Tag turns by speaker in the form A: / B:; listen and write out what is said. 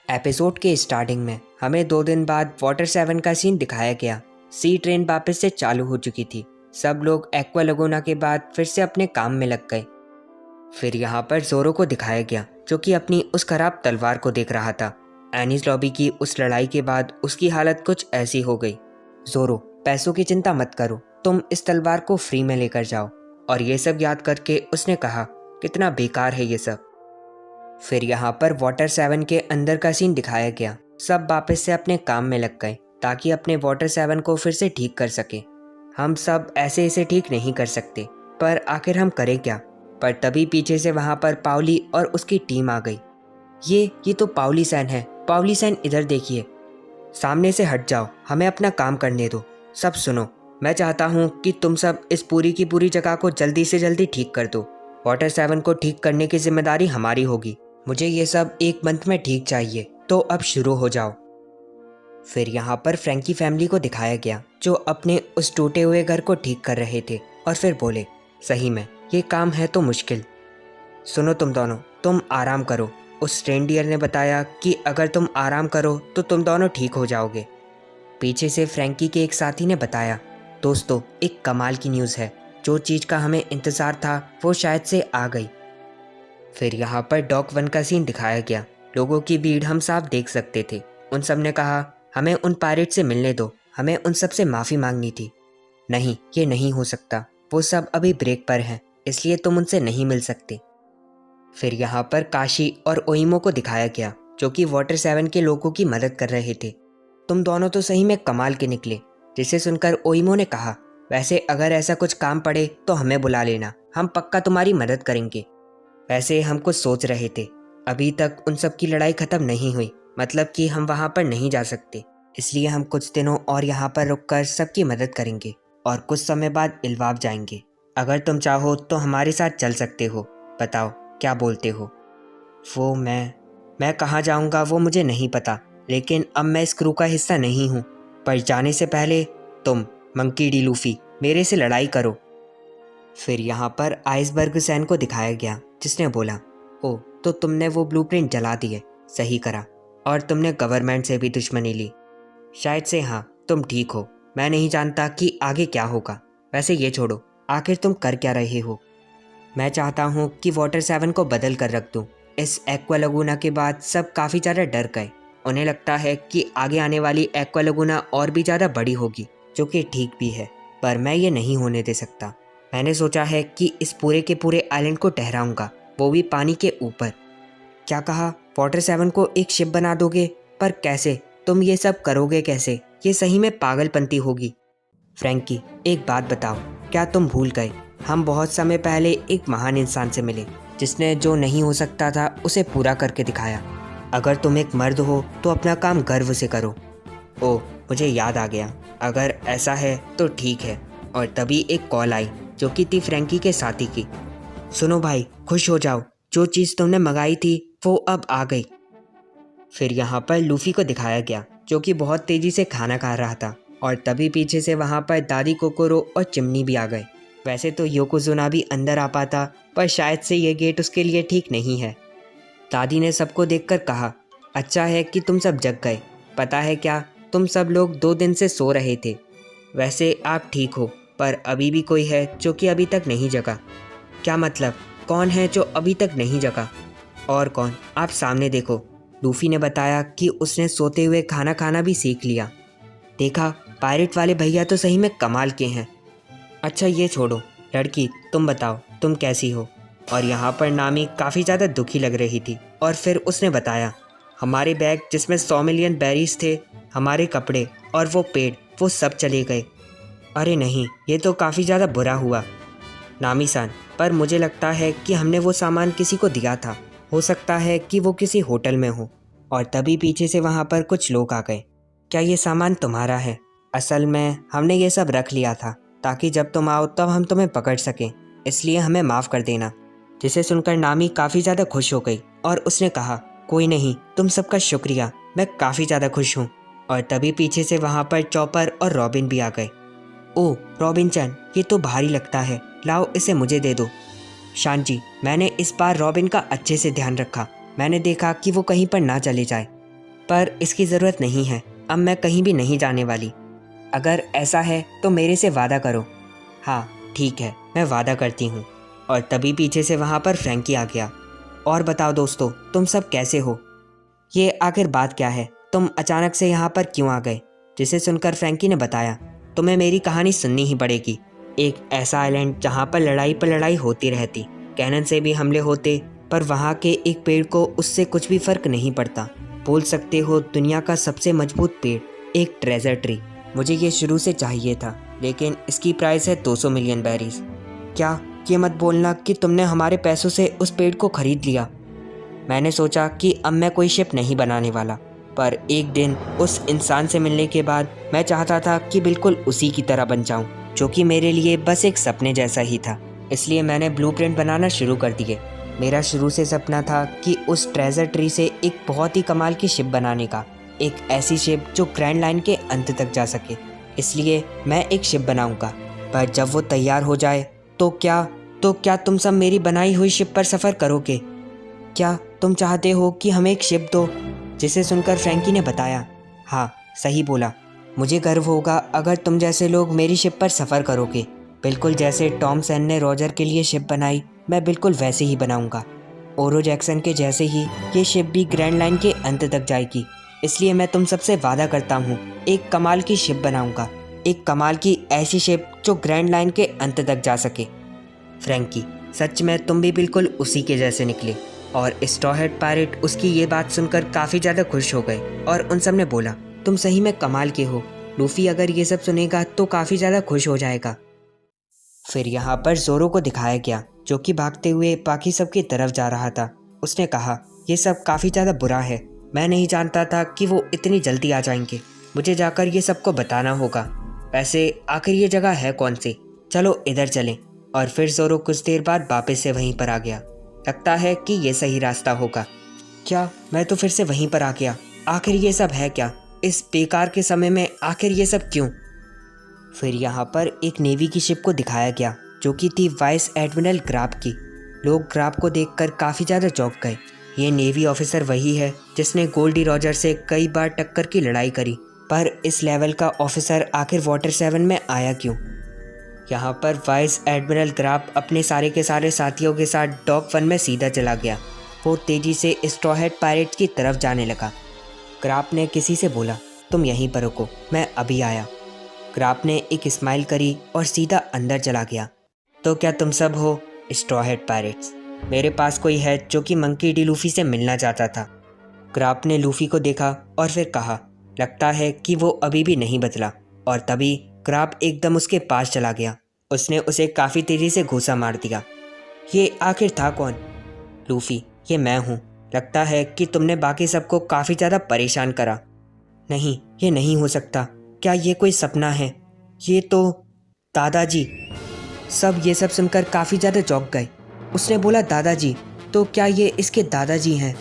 A: Episode के starting में हमें 2 दिन बाद वाटर 7 का सीन दिखाया गया। सी ट्रेन वापस से चालू हो चुकी थी। सब लोग एक्वा लगोना के बाद फिर से अपने काम में लग गए। फिर यहाँ पर जोरो को दिखाया गया जो कि अपनी उस खराब तलवार को देख रहा था। एनिस लॉबी की उस लड़ाई के बाद उसकी हालत कुछ ऐसी हो गई। जोरो, पैसों की चिंता मत करो, तुम इस तलवार को फ्री में लेकर जाओ। और ये सब याद करके उसने कहा, कितना बेकार है ये सब। फिर यहाँ पर वाटर 7 के अंदर का सीन दिखाया गया। सब वापस से अपने काम में लग गए ताकि अपने वाटर 7 को फिर से ठीक कर सके। हम सब ऐसे इसे ठीक नहीं कर सकते, पर आखिर हम करें क्या। पर तभी पीछे से वहाँ पर पाउली और उसकी टीम आ गई। ये तो पाउली सैन है। पाउली सैन, इधर देखिए। सामने से हट जाओ, हमें अपना काम करने दो। सब सुनो, मैं चाहता हूँ कि तुम सब इस पूरी की पूरी जगह को जल्दी से जल्दी ठीक कर दो। वाटर 7 को ठीक करने की जिम्मेदारी हमारी होगी। मुझे ये सब 1 मंथ में ठीक चाहिए, तो अब शुरू हो जाओ। फिर यहाँ पर फ्रैंकी फैमिली को दिखाया गया जो अपने उस टूटे हुए घर को ठीक कर रहे थे और फिर बोले, सही में ये काम है तो मुश्किल। सुनो तुम दोनों, तुम आराम करो। उस रेंडियर ने बताया कि अगर तुम आराम करो तो तुम दोनों ठीक हो जाओगे। पीछे से फ्रैंकी के एक साथी ने बताया, दोस्तों एक कमाल की न्यूज़ है। जो चीज़ का हमें इंतज़ार था वो शायद से आ गई। फिर यहाँ पर डॉक 1 का सीन दिखाया गया। लोगों की भीड़ हम साफ देख सकते थे। उन सब ने कहा, हमें उन पायरेट से मिलने दो, हमें उन सब से माफ़ी मांगनी थी। नहीं, ये नहीं हो सकता, वो सब अभी ब्रेक पर हैं, इसलिए तुम उनसे नहीं मिल सकते। फिर यहाँ पर काशी और ओइमो को दिखाया गया जो कि वाटर 7 के लोगों की मदद कर रहे थे। तुम दोनों तो सही में कमाल के निकले। जिसे सुनकर ओइमो ने कहा, वैसे अगर ऐसा कुछ काम पड़े तो हमें बुला लेना, हम पक्का तुम्हारी मदद करेंगे। वैसे हम कुछ सोच रहे थे, अभी तक उन सब की लड़ाई ख़त्म नहीं हुई, मतलब कि हम वहाँ पर नहीं जा सकते। इसलिए हम कुछ दिनों और यहाँ पर रुककर सबकी मदद करेंगे और कुछ समय बाद इल्वाब जाएंगे। अगर तुम चाहो तो हमारे साथ चल सकते हो। बताओ क्या बोलते हो। वो मैं कहाँ जाऊँगा वो मुझे नहीं पता, लेकिन अब मैं इस क्रू का हिस्सा नहीं हूँ। पर जाने से पहले तुम, मंकी डी लूफी, मेरे से लड़ाई करो। फिर यहाँ पर आइसबर्ग सैन को दिखाया गया जिसने बोला, ओ तो तुमने वो ब्लूप्रिंट जला दिए, सही करा। और तुमने गवर्नमेंट से भी दुश्मनी ली। शायद से हाँ, तुम ठीक हो। मैं नहीं जानता कि आगे क्या होगा। वैसे ये छोड़ो, आखिर तुम कर क्या रहे हो। मैं चाहता हूँ कि वाटर 7 को बदल कर रख दूँ। इस एक्वा लगूना के बाद सब काफ़ी ज़्यादा डर गए। उन्हें लगता है कि आगे आने वाली एक्वा लगूना और भी ज़्यादा बड़ी होगी, जो कि ठीक भी है, पर मैं ये नहीं होने दे सकता। मैंने सोचा है कि इस पूरे के पूरे आइलैंड को ठहराऊंगा, वो भी पानी के ऊपर। क्या कहा, वाटर 7 को एक शिप बना दोगे? पर कैसे? तुम ये सब करोगे कैसे? ये सही में पागलपंती होगी। फ्रैंकी, एक बात बताओ, क्या तुम भूल गए हम बहुत समय पहले एक महान इंसान से मिले जिसने जो नहीं हो सकता था उसे पूरा करके दिखाया। अगर तुम एक मर्द हो तो अपना काम गर्व से करो। ओह, मुझे याद आ गया, अगर ऐसा है तो ठीक है। और तभी एक कॉल आई जो कि थी फ्रैंकी के साथी की। सुनो भाई, खुश हो जाओ, जो चीज़ तुमने मंगाई थी वो अब आ गई। फिर यहाँ पर लूफी को दिखाया गया जो कि बहुत तेज़ी से खाना खा रहा था। और तभी पीछे से वहाँ पर दादी कोकोरो और चिमनी भी आ गए। वैसे तो योकोजुना भी अंदर आ पाता, पर शायद से ये गेट उसके लिए ठीक नहीं है। दादी ने सबको देखकर कहा, अच्छा है कि तुम सब जग गए। पता है क्या, तुम सब लोग 2 दिन से सो रहे थे। वैसे आप ठीक हो, पर अभी भी कोई है जो कि अभी तक नहीं जगा। क्या मतलब, कौन है जो अभी तक नहीं जगा? और कौन? आप सामने देखो। लूफी ने बताया कि उसने सोते हुए खाना खाना भी सीख लिया। देखा, पायरेट वाले भैया तो सही में कमाल के हैं। अच्छा ये छोड़ो, लड़की तुम बताओ, तुम कैसी हो? और यहाँ पर नामी काफ़ी ज़्यादा दुखी लग रही थी। और फिर उसने बताया, हमारे बैग जिसमें 100 मिलियन बेरीज थे, हमारे कपड़े और वो पेड़, वो सब चले गए। अरे नहीं, ये तो काफ़ी ज़्यादा बुरा हुआ नामी सान, पर मुझे लगता है कि हमने वो सामान किसी को दिया था। हो सकता है कि वो किसी होटल में हो। और तभी पीछे से वहाँ पर कुछ लोग आ गए। क्या ये सामान तुम्हारा है? असल में हमने ये सब रख लिया था ताकि जब तुम आओ तब हम तुम्हें पकड़ सकें, इसलिए हमें माफ़ कर देना। जिसे सुनकर नामी काफ़ी ज़्यादा खुश हो गई और उसने कहा, कोई नहीं, तुम सबका शुक्रिया, मैं काफ़ी ज़्यादा खुश हूँ। और तभी पीछे से वहाँ पर चॉपर और रॉबिन भी आ गए। ओह रॉबिन चैन, ये तो भारी लगता है, लाओ इसे मुझे दे दो। शांजी, मैंने इस बार रॉबिन का अच्छे से ध्यान रखा, मैंने देखा कि वो कहीं पर ना चले जाए। पर इसकी ज़रूरत नहीं है। अब मैं कहीं भी नहीं जाने वाली। अगर ऐसा है तो मेरे से वादा करो। हाँ ठीक है, मैं वादा करती हूँ। और तभी पीछे से वहाँ पर फ्रैंकी आ गया। और बताओ दोस्तों, तुम सब कैसे हो? ये आखिर बात क्या है? तुम अचानक से यहाँ पर क्यों आ गए? जिसे सुनकर फ्रैंकी ने बताया, तुम्हें मेरी कहानी सुननी ही पड़ेगी। एक ऐसा आइलैंड जहाँ पर लड़ाई होती रहती, कैनन से भी हमले होते, पर वहाँ के एक पेड़ को उससे कुछ भी फर्क नहीं पड़ता। बोल सकते हो दुनिया का सबसे मजबूत पेड़, एक ट्रेजर ट्री। मुझे ये शुरू से चाहिए था, लेकिन इसकी प्राइस है 200 मिलियन बेरीज। क्या? ये मत बोलना कि तुमने हमारे पैसों से उस पेड़ को खरीद लिया। मैंने सोचा कि अब मैं कोई शिप नहीं बनाने वाला, पर एक दिन उस इंसान से मिलने के बाद मैं चाहता था कि बिल्कुल उसी की तरह बन जाऊं, जो कि मेरे लिए बस एक सपने जैसा ही था। इसलिए मैंने ब्लूप्रिंट बनाना शुरू कर दिए। मेरा शुरू से सपना था कि उस ट्रेजर ट्री से एक बहुत ही कमाल की शिप बनाने का, एक ऐसी शिप जो ग्रैंड लाइन के अंत तक जा सके। इसलिए मैं एक शिप बनाऊंगा, पर जब वो तैयार हो जाए तो क्या तुम सब मेरी बनाई हुई शिप पर सफ़र करोगे? क्या तुम चाहते हो कि हमें एक शिप दो? जिसे सुनकर फ्रैंकी ने बताया, हाँ सही बोला। मुझे गर्व होगा अगर तुम जैसे लोग मेरी शिप पर सफ़र करोगे। बिल्कुल जैसे टॉम सेन ने रॉजर के लिए शिप बनाई, मैं बिल्कुल वैसे ही बनाऊंगा। ओरो जैक्सन के जैसे ही ये शिप भी ग्रैंड लाइन के अंत तक जाएगी। इसलिए मैं तुम सबसे वादा करता हूँ, एक कमाल की शिप बनाऊंगा, एक कमाल की ऐसी शिप जो ग्रैंड लाइन के अंत तक जा सके। फ्रैंकी, सच में तुम भी बिल्कुल उसी के जैसे निकले। और स्ट्रॉ हेड पायरेट उसकी ये बात सुनकर काफ़ी ज़्यादा खुश हो गए और उन सब ने बोला, तुम सही में कमाल के हो। लूफी अगर ये सब सुनेगा तो काफ़ी ज़्यादा खुश हो जाएगा। फिर यहाँ पर जोरो को दिखाया गया, जो कि भागते हुए बाकी सब की तरफ जा रहा था। उसने कहा, ये सब काफ़ी ज़्यादा बुरा है। मैं नहीं जानता था कि वो इतनी जल्दी आ जाएंगे। मुझे जाकर ये सबको बताना होगा। वैसे आखिर ये जगह है कौन सी? चलो इधर चलें। और फिर जोरो कुछ देर बाद वापस से वहीं पर आ गया। लगता है कि ये सही रास्ता होगा। क्या? मैं तो फिर से वहीं पर आ गया। आखिर ये सब है क्या? इस बेकार के समय में आखिर ये सब क्यों? फिर यहाँ पर एक नेवी की शिप को दिखाया गया, जो कि थी वाइस एडमिरल ग्राप की। लोग ग्राप को देखकर काफ़ी ज़्यादा चौंक गए। ये नेवी ऑफिसर वही है जिसने गोल्डी रॉजर से कई बार टक्कर की लड़ाई करी, पर इस लेवल का ऑफिसर आखिर वाटर 7 में आया क्यों? यहाँ पर वाइस एडमिरल ग्राप अपने सारे के सारे साथियों के साथ डॉक 1 में सीधा चला गया। वो तेज़ी से स्ट्रॉ हेड पायरेट की तरफ जाने लगा। ग्राप ने किसी से बोला, तुम यहीं पर रुको, मैं अभी आया। ग्राप ने एक स्माइल करी और सीधा अंदर चला गया। तो क्या तुम सब हो स्ट्रॉ हेड पायरेट्स? मेरे पास कोई है जो कि मंकी डी लूफी से मिलना चाहता था। ग्राप ने लूफी को देखा और फिर कहा, लगता है कि वो अभी भी नहीं बदला। और तभी ग्राप एकदम उसके पास चला गया। उसने उसे काफ़ी तेज़ी से घूंसा मार दिया। ये आखिर था कौन? लूफी, ये मैं हूँ। लगता है कि तुमने बाकी सबको काफ़ी ज़्यादा परेशान करा। नहीं, ये नहीं हो सकता। क्या ये कोई सपना है? ये तो दादाजी। सब ये सब सुनकर काफ़ी ज़्यादा चौंक गए। उसने बोला, दादाजी? तो क्या ये इसके दादाजी हैं?